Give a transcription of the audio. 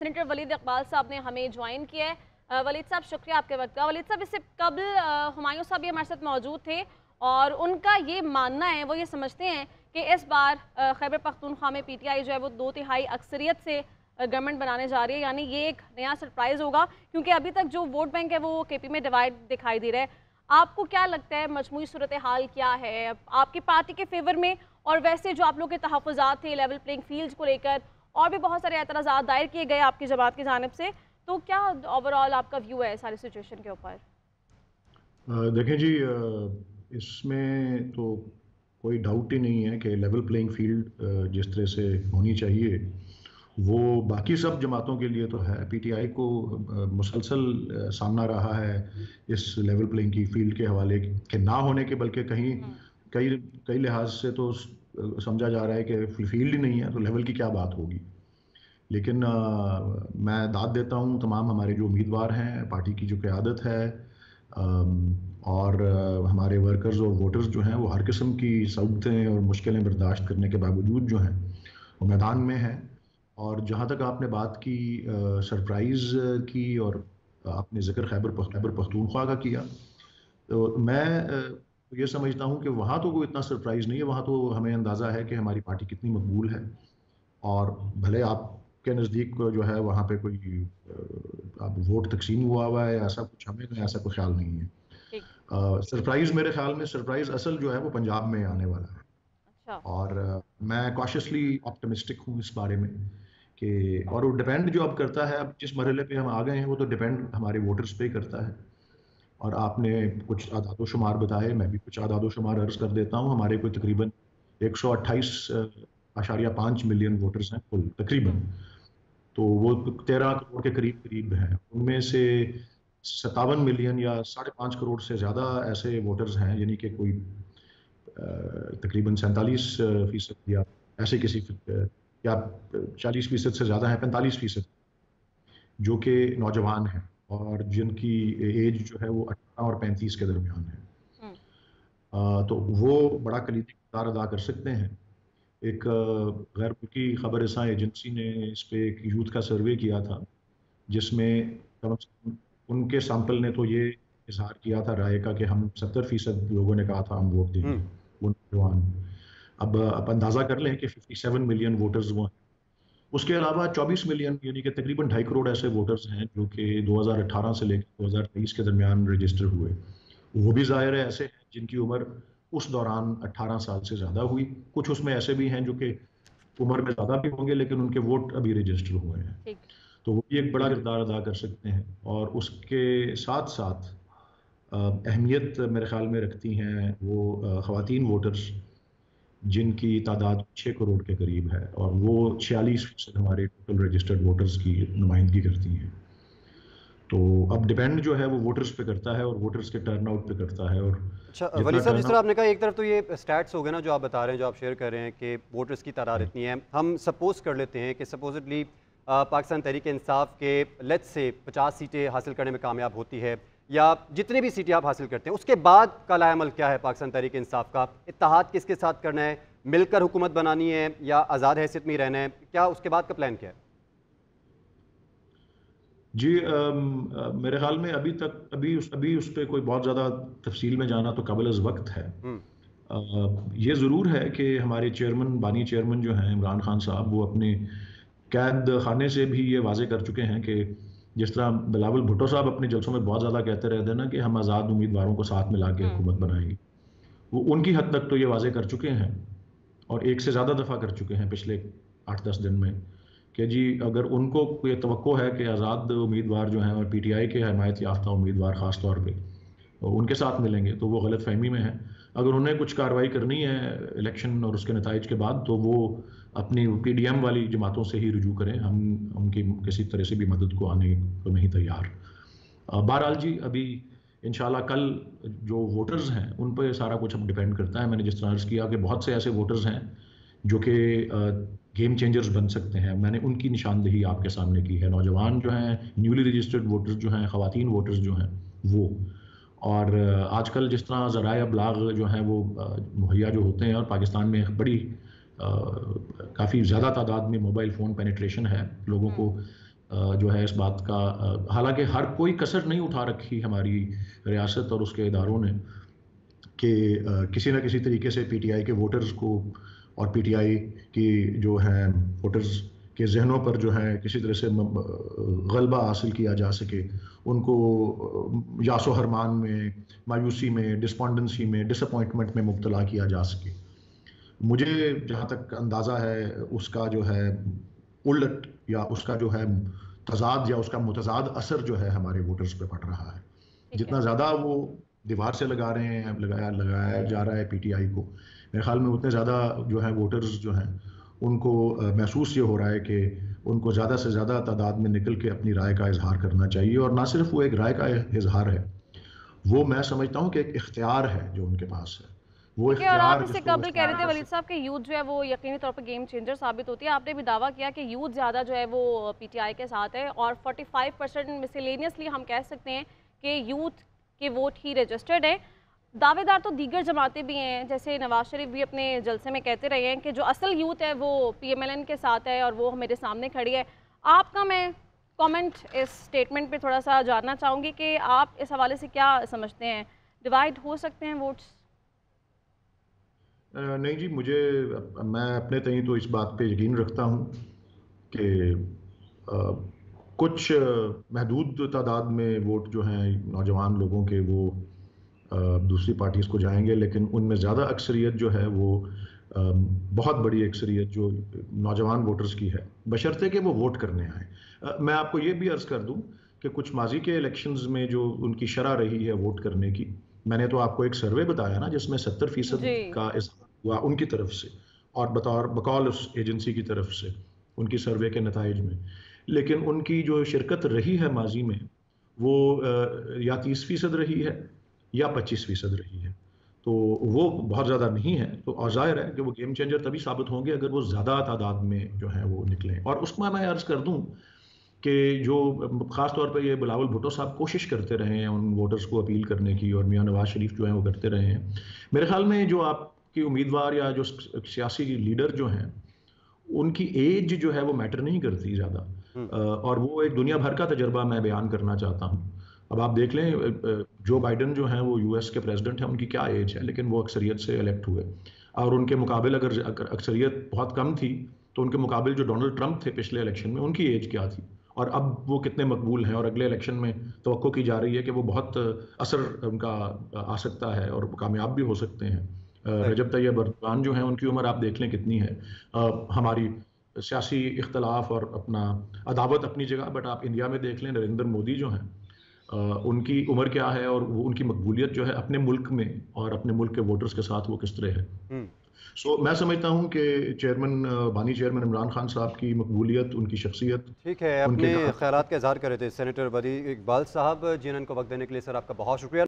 Senator Waleed Iqbal साहब ने हमें ज्वाइन किया है। वलीद साहब, शुक्रिया आपके वक्त का। वलीद साहब, इससे कबल हुमायूं साहब भी हमारे साथ मौजूद थे और उनका ये मानना है, वो ये समझते हैं कि इस बार खैबर पख्तूनख्वा में पीटीआई जो है वो 2/3 अक्सरियत से गवर्नमेंट बनाने जा रही है। यानी ये एक नया सरप्राइज़ होगा, क्योंकि अभी तक जो वोट बैंक है वो केपी में डिवाइड दिखाई दे रहा है। आपको क्या लगता है, मजमूई सूरत हाल क्या है आपकी पार्टी के फेवर में? और वैसे जो आप लोग के तहफ़्फ़ुज़ात थे लेवल प्लेइंग फील्ड को लेकर, और भी बहुत सारे एतराज़ात दायर किए गए आपकी जमात की जानिब से, तो क्या ओवरऑल आपका व्यू है सारी सिचुएशन के ऊपर? देखें जी, इसमें तो कोई डाउट ही नहीं है कि लेवल प्लेइंग फील्ड जिस तरह से होनी चाहिए वो बाकी सब जमातों के लिए तो है। पीटीआई को मुसलसल सामना रहा है इस लेवल प्लेइंग की फील्ड के हवाले के ना होने के, बल्कि कहीं कई कई लिहाज से तो समझा जा रहा है कि फील्ड ही नहीं है तो लेवल की क्या बात होगी। लेकिन मैं दाद देता हूँ तमाम हमारे जो उम्मीदवार हैं, पार्टी की जो क़यादत है, और हमारे वर्कर्स और वोटर्स जो हैं वो हर किस्म की सऊक़तें और मुश्किलें बर्दाश्त करने के बावजूद जो हैं वो मैदान में हैं। और जहाँ तक आपने बात की सरप्राइज़ की, और आपने ज़िक्र खैबर पख्तूनख्वा का किया, तो मैं ये समझता हूँ कि वहाँ तो कोई इतना सरप्राइज़ नहीं है। वहाँ तो हमें अंदाज़ा है कि हमारी पार्टी कितनी मकबूल है, और भले आपके नज़दीक जो है वहाँ पे कोई अब वोट तकसीम हुआ है, ऐसा कुछ हमें तो ऐसा कोई ख्याल नहीं है। ठीक। सरप्राइज़ मेरे ख्याल में सरप्राइज़ असल जो है वो पंजाब में आने वाला है। अच्छा। और मैं कॉशियसली ऑप्टिमिस्टिक हूँ इस बारे में कि, और वो डिपेंड जो अब करता है, अब जिस मरहले पे हम आ गए हैं वो तो डिपेंड हमारे वोटर्स पे ही करता है। और आपने कुछ आदाद शुमार बताए, मैं भी कुछ आदाद शुमार अर्ज़ कर देता हूँ। हमारे कोई तकरीबन 128.5 मिलियन वोटर्स हैं कुल तकरीबन। तो वो 13 करोड़ के करीब करीब हैं। उनमें से 57 मिलियन या 5.5 करोड़ से ज़्यादा ऐसे वोटर्स हैं, यानी कि कोई तकरीबन 47% या ऐसे किसी या 40% से ज़्यादा है, 45% जो कि नौजवान हैं और जिनकी एज जो है वो 18 और 35 के दरमियान है। हम्म। तो वो बड़ा कलीदी किरदार अदा कर सकते हैं। एक गैर मुल्की खबर रसां एजेंसी ने इस पे एक यूथ का सर्वे किया था, जिसमें कम से कम उनके सैंपल ने तो ये इज़हार किया था राय का कि हम 70% लोगों ने कहा था हम वोट देंगे, हुँ। वो नौजवान। अब आप अंदाज़ा कर लें कि 57 मिलियन वोटर्स वो हैं। उसके अलावा 24 मिलियन यानी कि तकरीबन 2.5 करोड़ ऐसे वोटर्स हैं जो कि 2018 से लेकर 2023 के दरमियान रजिस्टर हुए। वो भी ज़ाहिर है ऐसे हैं जिनकी उम्र उस दौरान 18 साल से ज़्यादा हुई। कुछ उसमें ऐसे भी हैं जो कि उम्र में ज़्यादा भी होंगे लेकिन उनके वोट अभी रजिस्टर हुए हैं। ठीक। तो वो भी एक बड़ा किरदार अदा कर सकते हैं। और उसके साथ साथ अहमियत मेरे ख़्याल में रखती हैं वो ख़वातीन वोटर्स, जिनकी तादाद 6 करोड़ के करीब है, और वो 46% हमारे टोटल रजिस्टर्ड वोटर्स की नुमाइंदगी करती हैं। तो अब डिपेंड जो है वो वोटर्स पे करता है और वोटर्स के टर्न आउट पे करता है। और अच्छा जितना वली साहब, जिस टर्न तरह आउट आपने कहा, एक तरफ तो ये स्टैट्स हो गए ना जो आप बता रहे हैं, जो आप शेयर कर रहे हैं कि वोटर्स की तादाद इतनी है। हम सपोज कर लेते हैं कि सपोजिटली पाकिस्तान तहरीक इंसाफ के लेट्स से 50 सीटें हासिल करने में कामयाब होती है, या जितनी भी सीटें आप हासिल करते हैं, उसके बाद का लाएमल क्या है पाकिस्तान तहरीक इंसाफ का? इत्तेहाद किसके साथ करना है? मिलकर हुकूमत बनानी है या आज़ाद हैसियत में ही रहना है? क्या उसके बाद का प्लान क्या है? जी, मेरे ख्याल में अभी उस पे कोई बहुत ज़्यादा तफसील में जाना तो काबिल वक्त है। हुँ। ये ज़रूर है कि हमारे चेयरमैन, बानी चेयरमैन जो हैं इमरान खान साहब, वो अपने कैद खाने से भी ये वाज़े कर चुके हैं कि जिस तरह बिलावल भुट्टो साहब अपने जलसों में बहुत ज़्यादा कहते रहते हैं ना कि हम आज़ाद उम्मीदवारों को साथ मिला के हम्म। हुकूमत बनाएंगे, वो उनकी हद तक तो ये वाज़े कर चुके हैं, और एक से ज़्यादा दफ़ा कर चुके हैं पिछले 8-10 दिन में, कि जी अगर उनको कोई तवक्को है कि आज़ाद उम्मीदवार जो हैं और पीटीआई के हमायत याफ्ता उम्मीदवार ख़ास तौर पे उनके साथ मिलेंगे, तो वो गलत फहमी में है। अगर उन्हें कुछ कार्रवाई करनी है इलेक्शन और उसके नताइज के बाद, तो वो अपनी पीडीएम वाली जमातों से ही रुजू करें। हम उनकी किसी तरह से भी मदद को आने को नहीं तैयार। बहरहाल जी, अभी इंशाल्लाह कल जो वोटर्स हैं उन पर सारा कुछ अब डिपेंड करता है। मैंने जिस तरह अर्ज़ किया कि बहुत से ऐसे वोटर्स हैं जो कि गेम चेंजर्स बन सकते हैं, मैंने उनकी निशानदेही आपके सामने की है। नौजवान जो हैं, न्यूली रजिस्टर्ड वोटर्स जो हैं, ख़वातीन वोटर्स जो हैं वो, और आजकल जिस तरह ज़राए अबलाग जो हैं वो मुहैया जो होते हैं, और पाकिस्तान में बड़ी काफ़ी ज़्यादा तादाद में मोबाइल फ़ोन पेनिट्रेशन है, लोगों को जो है इस बात का, हालांकि हर कोई कसर नहीं उठा रखी हमारी रियासत और उसके इदारों ने कि किसी न किसी तरीके से पीटीआई के वोटर्स को और पीटीआई की जो है वोटर्स के जहनों पर जो है किसी तरह से गलबा हासिल किया जा सके, उनको यासो हरमान में, मायूसी में, डिस्पॉन्डेंसी में, डिसअपॉइंटमेंट में मुब्तला किया जा सके। मुझे जहाँ तक अंदाज़ा है उसका जो है उलट या उसका जो है तजाद या उसका मुतजाद असर जो है हमारे वोटर्स पे पड़ रहा है। जितना ज़्यादा वो दीवार से लगा रहे हैं, लगाया जा रहा है पीटीआई को, मेरे ख्याल में उतने ज़्यादा जो है वोटर्स जो हैं उनको महसूस ये हो रहा है कि उनको ज़्यादा से ज़्यादा तादाद में निकल के अपनी राय का इजहार करना चाहिए। और ना सिर्फ वो एक राय का इजहार है, वो मैं समझता हूँ कि एक इख्तियार है जो उनके पास है। वो ठीक है, और आप इख्तियार इससे जिसको कबल कह रहे थे वलीद साहब कि यूथ जो है वो यकीनी तौर पर गेम चेंजर साबित होती है। आपने भी दावा किया कि यूथ ज़्यादा जो है वो पीटीआई के साथ है और 45% मिसलेनियसली हम कह सकते हैं कि यूथ के वोट ही रजिस्टर्ड है। दावेदार तो दीगर जमातें भी हैं, जैसे नवाज शरीफ भी अपने जलसे में कहते रहे हैं कि जो असल यूथ है वो पीएमएलएन के साथ है और वो मेरे सामने खड़ी है। आपका मैं कमेंट इस स्टेटमेंट पे थोड़ा सा जानना चाहूँगी कि आप इस हवाले से क्या समझते हैं, डिवाइड हो सकते हैं वोट्स? नहीं जी, मैं अपने तय तो इस बात पे यकीन रखता हूँ कि कुछ महदूद तादाद में वोट जो हैं नौजवान लोगों के वो दूसरी पार्टीज़ को जाएंगे, लेकिन उनमें ज़्यादा अक्सरियत जो है वो बहुत बड़ी अक्सरियत जो नौजवान वोटर्स की है, बशर्ते कि वो वोट करने आए। मैं आपको ये भी अर्ज़ कर दूं कि कुछ माजी के इलेक्शंस में जो उनकी शरह रही है वोट करने की, मैंने तो आपको एक सर्वे बताया ना जिसमें 70% का इज़हार हुआ उनकी तरफ से और बकौल उस एजेंसी की तरफ से उनकी सर्वे के नताइज में। लेकिन उनकी जो शिरकत रही है माजी में वो या 30% रही है या 25% रही है, तो वो बहुत ज़्यादा नहीं है। तो और जाहिर है कि वो गेम चेंजर तभी साबित होंगे अगर वो ज़्यादा तादाद में जो है वो निकलें। और उसमें मैं अर्ज़ कर दूं कि जो ख़ास तौर पर ये बिलावल भुट्टो साहब कोशिश करते रहे हैं उन वोटर्स को अपील करने की, और मियाँ नवाज शरीफ जो हैं वो करते रहे हैं। मेरे ख्याल में जो आपकी उम्मीदवार या जो सियासी लीडर जो हैं उनकी एज जो है वो मैटर नहीं करती ज़्यादा, और वो एक दुनिया भर का तजर्बा मैं बयान करना चाहता हूँ। अब आप देख लें जो बाइडन जो हैं वो यूएस के प्रेसिडेंट हैं, उनकी क्या एज है, लेकिन वो अक्सरियत से इलेक्ट हुए। और उनके मुकाबले अगर अक्सरियत बहुत कम थी तो उनके मुकाबले जो डोनाल्ड ट्रंप थे पिछले इलेक्शन में, उनकी एज क्या थी और अब वो कितने मकबूल हैं, और अगले इलेक्शन में तवक्को की जा रही है कि वो बहुत असर उनका आ सकता है और कामयाब भी हो सकते हैं। रजब तैयब अर्दोगान जो हैं उनकी उम्र आप देख लें कितनी है। हमारी सियासी इख्तलाफ और अपना अदावत अपनी जगह, बट आप इंडिया में देख लें नरेंद्र मोदी जो हैं उनकी उम्र क्या है और वो उनकी मकबूलियत जो है अपने मुल्क में और अपने मुल्क के वोटर्स के साथ वो किस तरह है। सो मैं समझता हूँ कि बानी चेयरमैन इमरान खान साहब की मकबूलियत, उनकी शख्सियत, ठीक है। अपने ख्यालात का इजहार कर रहे थे सेनेटर वली इकबाल साहब। जिन्होंने को वक्त देने के लिए सर आपका बहुत शुक्रिया।